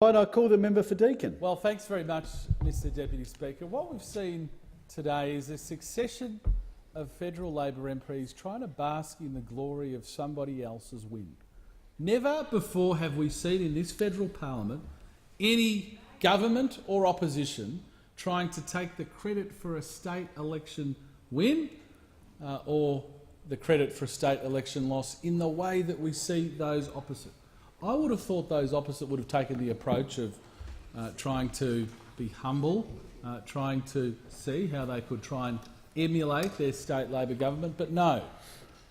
I call the member for Deakin. Well, thanks very much, Mr Deputy Speaker. What we've seen today is a succession of federal Labor MPs trying to bask in the glory of somebody else's win. Never before have we seen in this federal parliament any government or opposition trying to take the credit for a state election win or the credit for a state election loss in the way that we see those opposite. I would have thought those opposite would have taken the approach of trying to be humble, trying to see how they could try and emulate their state Labor government, but no.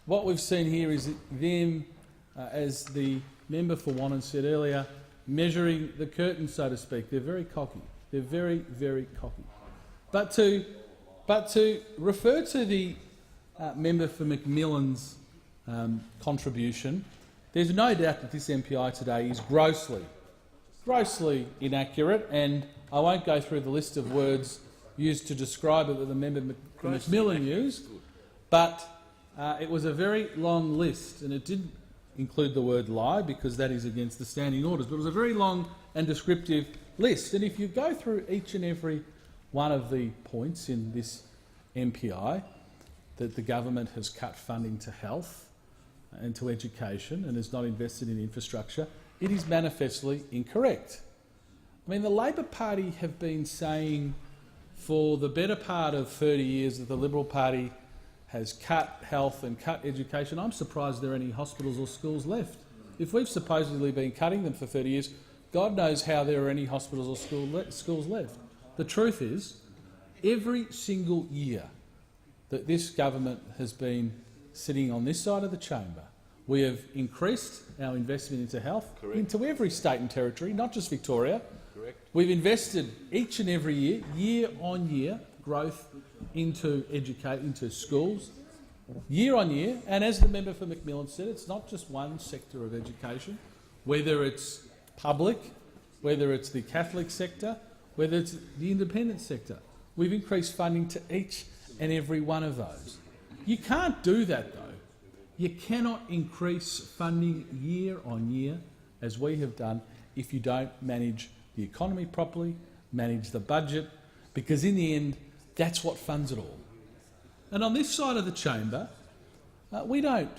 What we've seen here is them, as the member for Wannon said earlier, measuring the curtain, so to speak. They're very cocky. They're very, very cocky. But to refer to the member for Macmillan's contribution, there's no doubt that this MPI today is grossly inaccurate, and I won't go through the list of words used to describe it that the member for Macmillan used, but it was a very long list, and it didn't include the word lie because that is against the standing orders, but it was a very long and descriptive list. And if you go through each and every one of the points in this MPI, that the government has cut funding to health and to education and has not invested in infrastructure, it is manifestly incorrect. I mean, the Labor Party have been saying for the better part of 30 years that the Liberal Party has cut health and cut education. I'm surprised there are any hospitals or schools left. If we've supposedly been cutting them for 30 years, God knows how there are any hospitals or schools left. The truth is, every single year that this government has been sitting on this side of the chamber, we have increased our investment into health, into every state and territory, not just Victoria. We've invested each and every year, year on year, growth into schools, year on year. And as the member for Macmillan said, it's not just one sector of education, whether it's public, whether it's the Catholic sector, whether it's the independent sector. We've increased funding to each and every one of those. You can't do that, though. You cannot increase funding year on year, as we have done, if you don't manage the economy properly, manage the budget, because in the end, that's what funds it all. And on this side of the chamber, we don't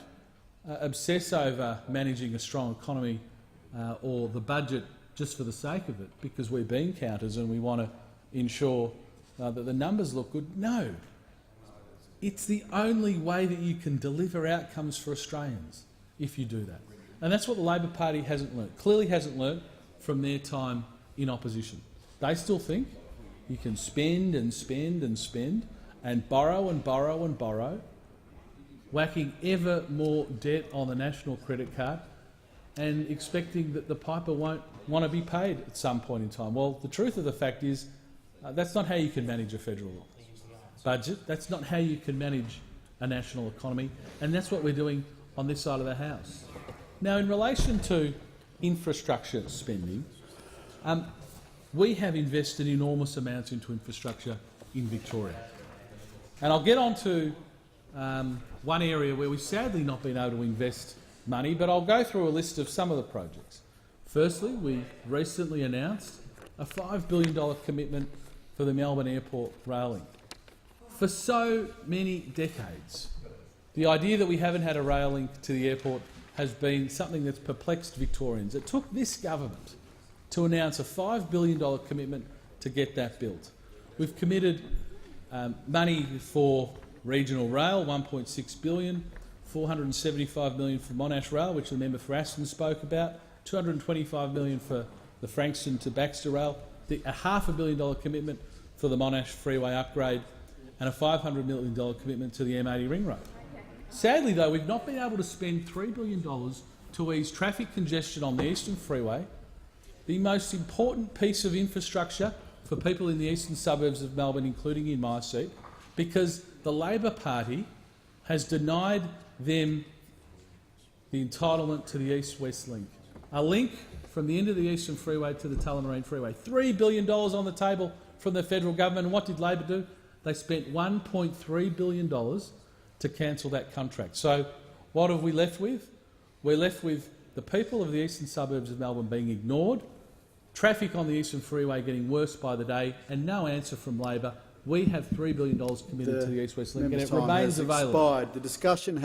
obsess over managing a strong economy or the budget just for the sake of it, because we're bean counters and we want to ensure that the numbers look good. No. It's the only way that you can deliver outcomes for Australians if you do that. And that's what the Labor Party hasn't learnt, clearly hasn't learnt from their time in opposition. They still think you can spend and spend and spend and borrow and borrow and borrow, whacking ever more debt on the national credit card and expecting that the piper won't want to be paid at some point in time. Well, the truth of the fact is that's not how you can manage a federal budget. That's not how you can manage a national economy, and that's what we're doing on this side of the House. Now, in relation to infrastructure spending, we have invested enormous amounts into infrastructure in Victoria. And I'll get on to one area where we've sadly not been able to invest money, but I'll go through a list of some of the projects. Firstly, we recently announced a $5 billion commitment for the Melbourne Airport railing. For so many decades, the idea that we haven't had a rail link to the airport has been something that's perplexed Victorians. It took this government to announce a $5 billion commitment to get that built. We've committed money for regional rail, $1.6 billion, $475 million for Monash Rail, which the member for Aston spoke about, $225 million for the Frankston to Baxter Rail, a $500 million commitment for the Monash Freeway upgrade, and a $500 million commitment to the M80 Ring Road. Sadly, though, we've not been able to spend $3 billion to ease traffic congestion on the Eastern Freeway, the most important piece of infrastructure for people in the eastern suburbs of Melbourne, including in my seat, because the Labor Party has denied them the entitlement to the East-West link. A link from the end of the Eastern Freeway to the Tullamarine Freeway. $3 billion on the table from the federal government. And what did Labor do? They spent $1.3 billion to cancel that contract. So what have we left with? We're left with the people of the eastern suburbs of Melbourne being ignored, traffic on the Eastern Freeway getting worse by the day, and no answer from Labor. We have $3 billion committed to the East West Link, and it remains available. The discussion has